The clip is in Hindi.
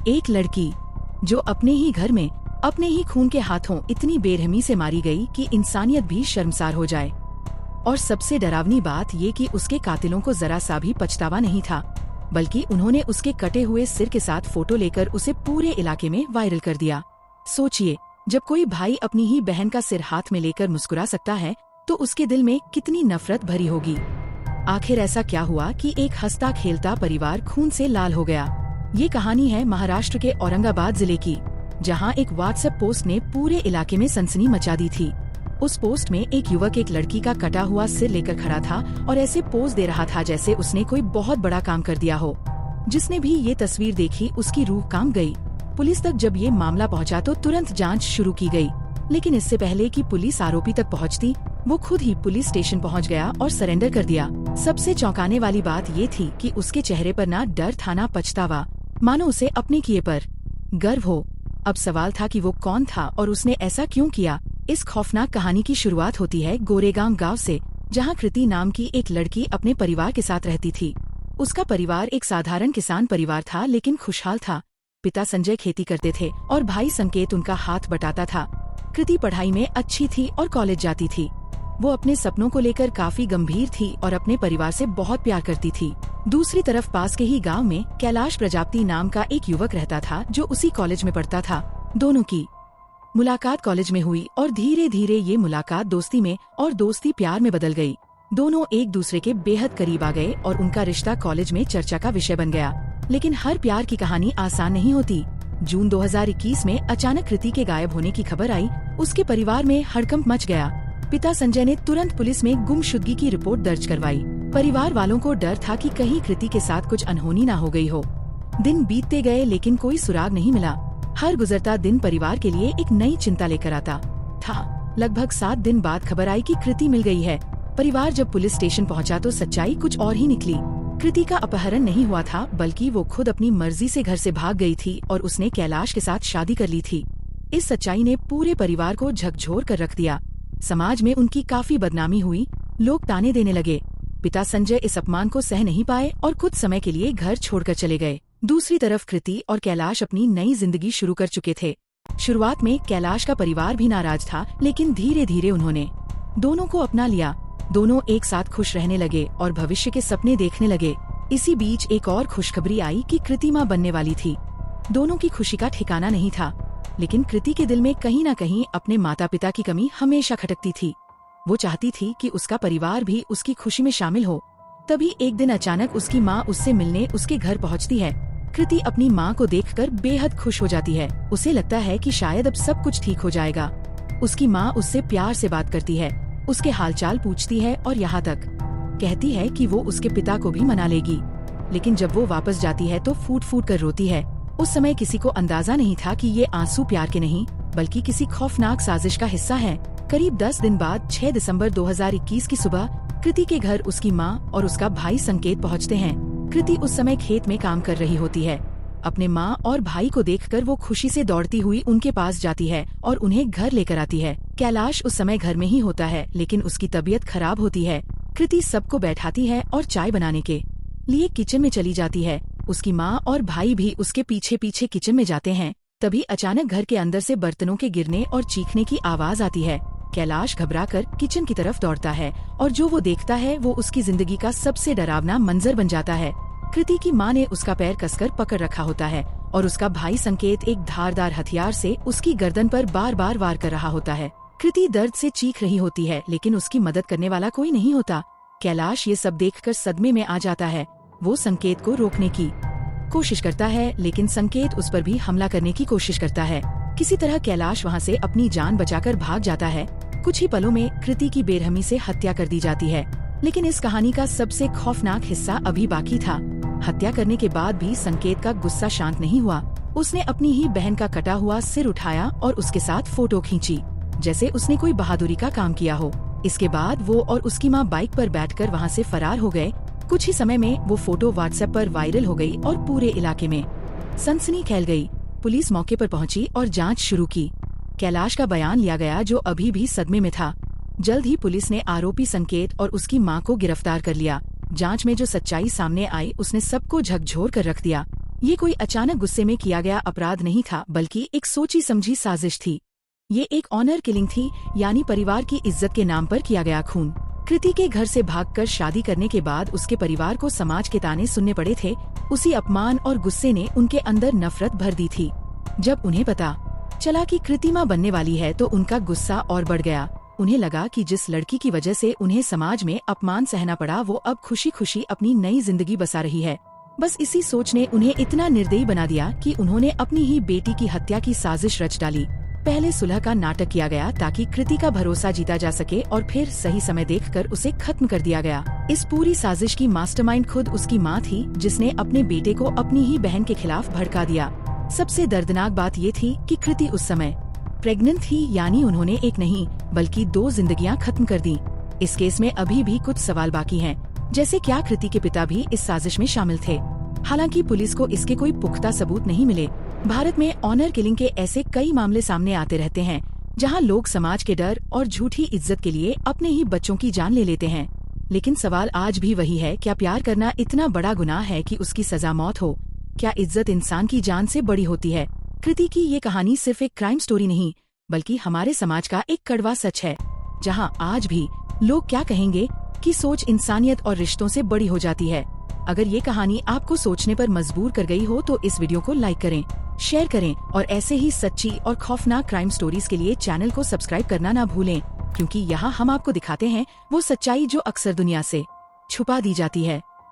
एक लड़की जो अपने ही घर में अपने ही खून के हाथों इतनी बेरहमी से मारी गई कि इंसानियत भी शर्मसार हो जाए। और सबसे डरावनी बात ये कि उसके कातिलों को जरा सा भी पछतावा नहीं था, बल्कि उन्होंने उसके कटे हुए सिर के साथ फोटो लेकर उसे पूरे इलाके में वायरल कर दिया। सोचिए, जब कोई भाई अपनी ही बहन का सिर हाथ में लेकर मुस्कुरा सकता है तो उसके दिल में कितनी नफरत भरी होगी। आखिर ऐसा क्या हुआ कि एक हंसता खेलता परिवार खून से लाल हो गया। ये कहानी है महाराष्ट्र के औरंगाबाद जिले की, जहां एक व्हाट्सएप पोस्ट ने पूरे इलाके में सनसनी मचा दी थी। उस पोस्ट में एक युवक एक लड़की का कटा हुआ सिर लेकर खड़ा था और ऐसे पोज दे रहा था जैसे उसने कोई बहुत बड़ा काम कर दिया हो। जिसने भी ये तस्वीर देखी उसकी रूह कांप गई। पुलिस तक जब ये मामला पहुंचा तो तुरंत जांच शुरू की गई, लेकिन इससे पहले कि पुलिस आरोपी तक पहुंचती, वो खुद ही पुलिस स्टेशन पहुंच गया और सरेंडर कर दिया। सबसे चौंकाने वाली बात ये थी कि उसके चेहरे पर ना डर था ना पछतावा, मानो उसे अपने किए पर गर्व हो। अब सवाल था कि वो कौन था और उसने ऐसा क्यों किया। इस खौफनाक कहानी की शुरुआत होती है गोरेगांव गांव से, जहां कृति नाम की एक लड़की अपने परिवार के साथ रहती थी। उसका परिवार एक साधारण किसान परिवार था, लेकिन खुशहाल था। पिता संजय खेती करते थे और भाई संकेत उनका हाथ बटाता था। कृति पढ़ाई में अच्छी थी और कॉलेज जाती थी। वो अपने सपनों को लेकर काफी गंभीर थी और अपने परिवार से बहुत प्यार करती थी। दूसरी तरफ पास के ही गांव में कैलाश प्रजापति नाम का एक युवक रहता था जो उसी कॉलेज में पढ़ता था। दोनों की मुलाकात कॉलेज में हुई और धीरे धीरे ये मुलाकात दोस्ती में और दोस्ती प्यार में बदल गई। दोनों एक दूसरे के बेहद करीब आ गए और उनका रिश्ता कॉलेज में चर्चा का विषय बन गया। लेकिन हर प्यार की कहानी आसान नहीं होती। जून 2021 में अचानक कृति के गायब होने की खबर आई। उसके परिवार में हड़कंप मच गया। पिता संजय ने तुरंत पुलिस में गुमशुदगी की रिपोर्ट दर्ज करवाई। परिवार वालों को डर था कि कहीं कृति के साथ कुछ अनहोनी ना हो गई हो। दिन बीतते गए लेकिन कोई सुराग नहीं मिला। हर गुजरता दिन परिवार के लिए एक नई चिंता लेकर आता था। लगभग 7 दिन बाद खबर आई कि कृति मिल गई है। परिवार जब पुलिस स्टेशन पहुंचा तो सच्चाई कुछ और ही निकली। कृति का अपहरण नहीं हुआ था, बल्कि वो खुद अपनी मर्जी से घर से भाग गई थी और उसने कैलाश के साथ शादी कर ली थी। इस सच्चाई ने पूरे परिवार को झकझोर कर रख दिया। समाज में उनकी काफी बदनामी हुई। लोग ताने देने लगे। पिता संजय इस अपमान को सह नहीं पाए और कुछ समय के लिए घर छोड़कर चले गए। दूसरी तरफ कृति और कैलाश अपनी नई जिंदगी शुरू कर चुके थे। शुरुआत में कैलाश का परिवार भी नाराज था, लेकिन धीरे धीरे उन्होंने दोनों को अपना लिया। दोनों एक साथ खुश रहने लगे और भविष्य के सपने देखने लगे। इसी बीच एक और खुशखबरी आई कि कृति मां बनने वाली थी। दोनों की खुशी का ठिकाना नहीं था, लेकिन कृति के दिल में कहीं न कहीं अपने माता पिता की कमी हमेशा खटकती थी। वो चाहती थी कि उसका परिवार भी उसकी खुशी में शामिल हो। तभी एक दिन अचानक उसकी माँ उससे मिलने उसके घर पहुँचती है। कृति अपनी माँ को देखकर बेहद खुश हो जाती है। उसे लगता है कि शायद अब सब कुछ ठीक हो जाएगा। उसकी माँ उससे प्यार से बात करती है, उसके हालचाल पूछती है और यहाँ तक कहती है कि वो उसके पिता को भी मना लेगी। लेकिन जब वो वापस जाती है तो फूट फूट कर रोती है। उस समय किसी को अंदाजा नहीं था कि ये आंसू प्यार के नहीं, बल्कि किसी खौफनाक साजिश का हिस्सा है। करीब 10 दिन बाद 6 दिसंबर 2021 की सुबह कृति के घर उसकी माँ और उसका भाई संकेत पहुँचते हैं। कृति उस समय खेत में काम कर रही होती है। अपने माँ और भाई को देखकर वो खुशी से दौड़ती हुई उनके पास जाती है और उन्हें घर लेकर आती है। कैलाश उस समय घर में ही होता है, लेकिन उसकी तबीयत खराब होती है। कृति सबको बैठाती है और चाय बनाने के लिए किचन में चली जाती है। उसकी माँ और भाई भी उसके पीछे पीछे किचन में जाते हैं। तभी अचानक घर के अंदर से बर्तनों के गिरने और चीखने की आवाज आती है। कैलाश घबराकर किचन की तरफ दौड़ता है और जो वो देखता है वो उसकी जिंदगी का सबसे डरावना मंजर बन जाता है। कृति की माँ ने उसका पैर कसकर पकड़ रखा होता है और उसका भाई संकेत एक धारदार हथियार से उसकी गर्दन पर बार बार वार कर रहा होता है। कृति दर्द से चीख रही होती है, लेकिन उसकी मदद करने वाला कोई नहीं होता। कैलाश ये सब देखकर सदमे में आ जाता है। वो संकेत को रोकने की कोशिश करता है, लेकिन संकेत उस पर भी हमला करने की कोशिश करता है। किसी तरह कैलाश वहाँ से अपनी जान बचाकर भाग जाता है। कुछ ही पलों में कृति की बेरहमी से हत्या कर दी जाती है। लेकिन इस कहानी का सबसे खौफनाक हिस्सा अभी बाकी था। हत्या करने के बाद भी संकेत का गुस्सा शांत नहीं हुआ। उसने अपनी ही बहन का कटा हुआ सिर उठाया और उसके साथ फोटो खींची, जैसे उसने कोई बहादुरी का काम किया हो। इसके बाद वो और उसकी माँ बाइक पर बैठकर वहाँ से फरार हो गए। कुछ ही समय में वो फोटो व्हाट्सएप पर वायरल हो गई और पूरे इलाके में सनसनी फैल गई। पुलिस मौके पर पहुंची और जांच शुरू की। कैलाश का बयान लिया गया, जो अभी भी सदमे में था। जल्द ही पुलिस ने आरोपी संकेत और उसकी मां को गिरफ्तार कर लिया। जांच में जो सच्चाई सामने आई उसने सबको झकझोर कर रख दिया। ये कोई अचानक गुस्से में किया गया अपराध नहीं था, बल्कि एक सोची समझी साजिश थी। ये एक ऑनर किलिंग थी, यानी परिवार की इज्जत के नाम पर किया गया खून। कृति के घर से भागकर शादी करने के बाद उसके परिवार को समाज के ताने सुनने पड़े थे। उसी अपमान और गुस्से ने उनके अंदर नफरत भर दी थी। जब उन्हें पता चला कि कृति मां बनने वाली है तो उनका गुस्सा और बढ़ गया। उन्हें लगा कि जिस लड़की की वजह से उन्हें समाज में अपमान सहना पड़ा, वो अब खुशी खुशी अपनी नई जिंदगी बसा रही है। बस इसी सोच ने उन्हें इतना निर्दयी बना दिया कि उन्होंने अपनी ही बेटी की हत्या की साजिश रच डाली। पहले सुलह का नाटक किया गया ताकि कृति का भरोसा जीता जा सके, और फिर सही समय देखकर उसे खत्म कर दिया गया। इस पूरी साजिश की मास्टरमाइंड खुद उसकी मां थी, जिसने अपने बेटे को अपनी ही बहन के खिलाफ भड़का दिया। सबसे दर्दनाक बात ये थी कि कृति उस समय प्रेग्नेंट थी, यानी उन्होंने एक नहीं बल्कि 2 जिंदगियां खत्म कर दी। इस केस में अभी भी कुछ सवाल बाकी हैं, जैसे क्या कृति के पिता भी इस साजिश में शामिल थे। हालांकि पुलिस को इसके कोई पुख्ता सबूत नहीं मिले। भारत में ऑनर किलिंग के ऐसे कई मामले सामने आते रहते हैं, जहां लोग समाज के डर और झूठी इज्जत के लिए अपने ही बच्चों की जान ले लेते हैं। लेकिन सवाल आज भी वही है, क्या प्यार करना इतना बड़ा गुनाह है कि उसकी सजा मौत हो? क्या इज्जत इंसान की जान से बड़ी होती है? कृति की ये कहानी सिर्फ एक क्राइम स्टोरी नहीं, बल्कि हमारे समाज का एक कड़वा सच है, जहां आज भी लोग क्या कहेंगे की सोच इंसानियत और रिश्तों से बड़ी हो जाती है। अगर ये कहानी आपको सोचने पर मजबूर कर गई हो तो इस वीडियो को लाइक करें, शेयर करें और ऐसे ही सच्ची और खौफनाक क्राइम स्टोरीज के लिए चैनल को सब्सक्राइब करना ना भूलें, क्योंकि यहाँ हम आपको दिखाते हैं वो सच्चाई जो अक्सर दुनिया से छुपा दी जाती है।